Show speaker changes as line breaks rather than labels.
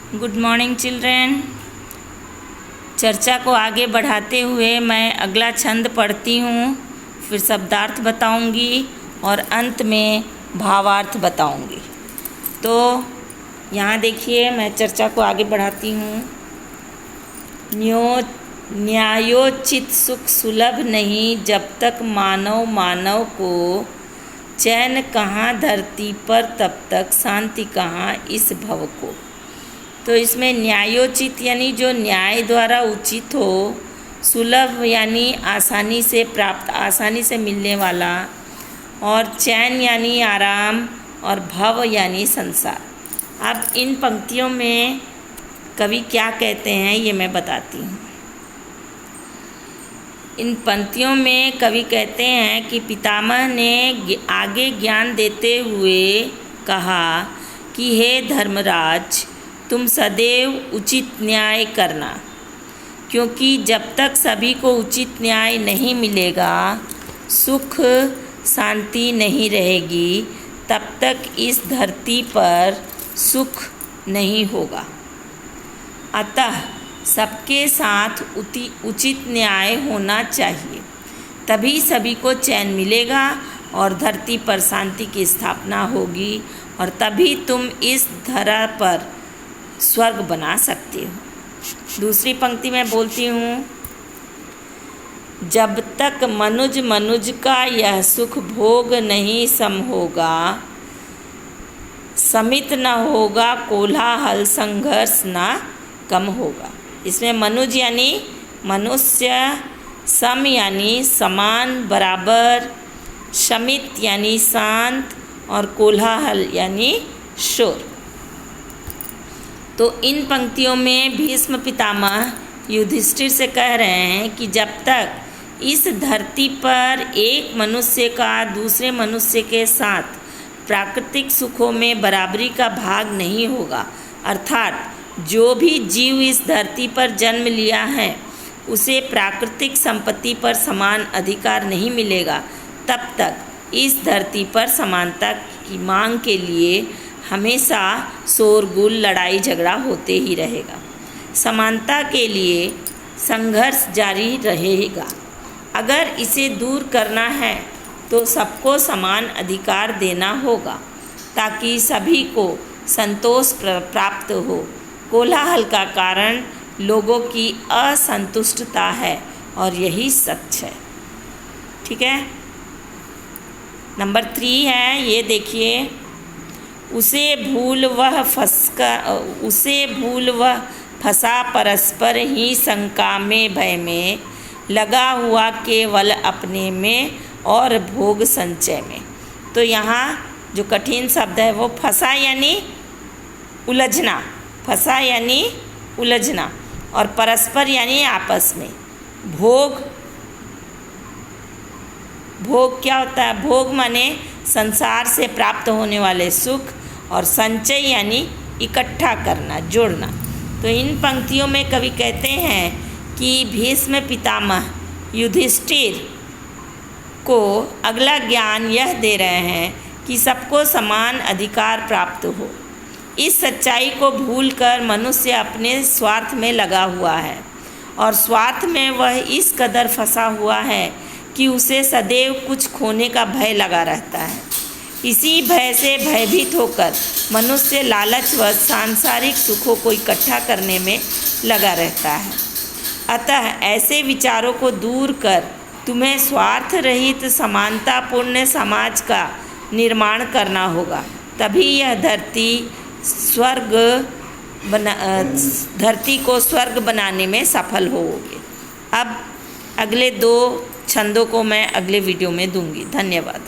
Good morning children. चर्चा को आगे बढ़ाते हुए मैं अगला छंद पढ़ती हूँ, फिर शब्दार्थ बताऊँगी और अंत में भावार्थ बताऊँगी। तो यहाँ देखिए, मैं चर्चा को आगे बढ़ाती हूँ। न्यायोचित सुख सुलभ नहीं, जब तक मानव को चैन कहाँ धरती पर, तब तक शांति कहाँ इस भव को। तो इसमें न्यायोचित यानी जो न्याय द्वारा उचित हो, सुलभ यानी आसानी से प्राप्त, आसानी से मिलने वाला, और चैन यानी आराम, और भव यानी संसार। अब इन पंक्तियों में कवि क्या कहते हैं ये मैं बताती हूँ। इन पंक्तियों में कवि कहते हैं कि पितामह ने आगे ज्ञान देते हुए कहा कि हे धर्मराज, तुम सदैव उचित न्याय करना, क्योंकि जब तक सभी को उचित न्याय नहीं मिलेगा, सुख शांति नहीं रहेगी, तब तक इस धरती पर सुख नहीं होगा। अतः सबके साथ उचित न्याय होना चाहिए, तभी सभी को चैन मिलेगा और धरती पर शांति की स्थापना होगी, और तभी तुम इस धरा पर स्वर्ग बना सकते हो। दूसरी पंक्ति में बोलती हूँ, जब तक मनुज का यह सुख भोग नहीं सम होगा, समित न होगा कोलाहल, संघर्ष न कम होगा। इसमें मनुज यानी मनुष्य, सम यानी समान बराबर, शमित यानी शांत, और कोलाहल यानी शोर। तो इन पंक्तियों में भीष्म पितामह युधिष्ठिर से कह रहे हैं कि जब तक इस धरती पर एक मनुष्य का दूसरे मनुष्य के साथ प्राकृतिक सुखों में बराबरी का भाग नहीं होगा, अर्थात जो भी जीव इस धरती पर जन्म लिया है उसे प्राकृतिक संपत्ति पर समान अधिकार नहीं मिलेगा, तब तक इस धरती पर समानता की मांग के लिए हमेशा शोरगुल, लड़ाई झगड़ा होते ही रहेगा। समानता के लिए संघर्ष जारी रहेगा। अगर इसे दूर करना है तो सबको समान अधिकार देना होगा, ताकि सभी को संतोष प्राप्त हो। कोलाहल का कारण लोगों की असंतुष्टता है, और यही सच है। ठीक है। नंबर 3 है, ये देखिए, उसे भूल वह फंसा परस्पर ही शंका में, भय में लगा हुआ केवल अपने में और भोग संचय में। तो यहाँ जो कठिन शब्द है वो फंसा यानी उलझना, फंसा यानी उलझना, और परस्पर यानी आपस में। भोग क्या होता है? भोग माने संसार से प्राप्त होने वाले सुख, और संचय यानी इकट्ठा करना, जोड़ना। तो इन पंक्तियों में कवि कहते हैं कि भीष्म पितामह युधिष्ठिर को अगला ज्ञान यह दे रहे हैं कि सबको समान अधिकार प्राप्त हो। इस सच्चाई को भूलकर मनुष्य अपने स्वार्थ में लगा हुआ है, और स्वार्थ में वह इस कदर फंसा हुआ है कि उसे सदैव कुछ खोने का भय लगा रहता है। इसी भय से भयभीत होकर मनुष्य लालच व सांसारिक सुखों को इकट्ठा करने में लगा रहता है। अतः ऐसे विचारों को दूर कर तुम्हें स्वार्थ रहित समानतापूर्ण समाज का निर्माण करना होगा, तभी यह धरती को स्वर्ग बनाने में सफल होगे। अब अगले 2 छंदों को मैं अगले वीडियो में दूंगी। धन्यवाद।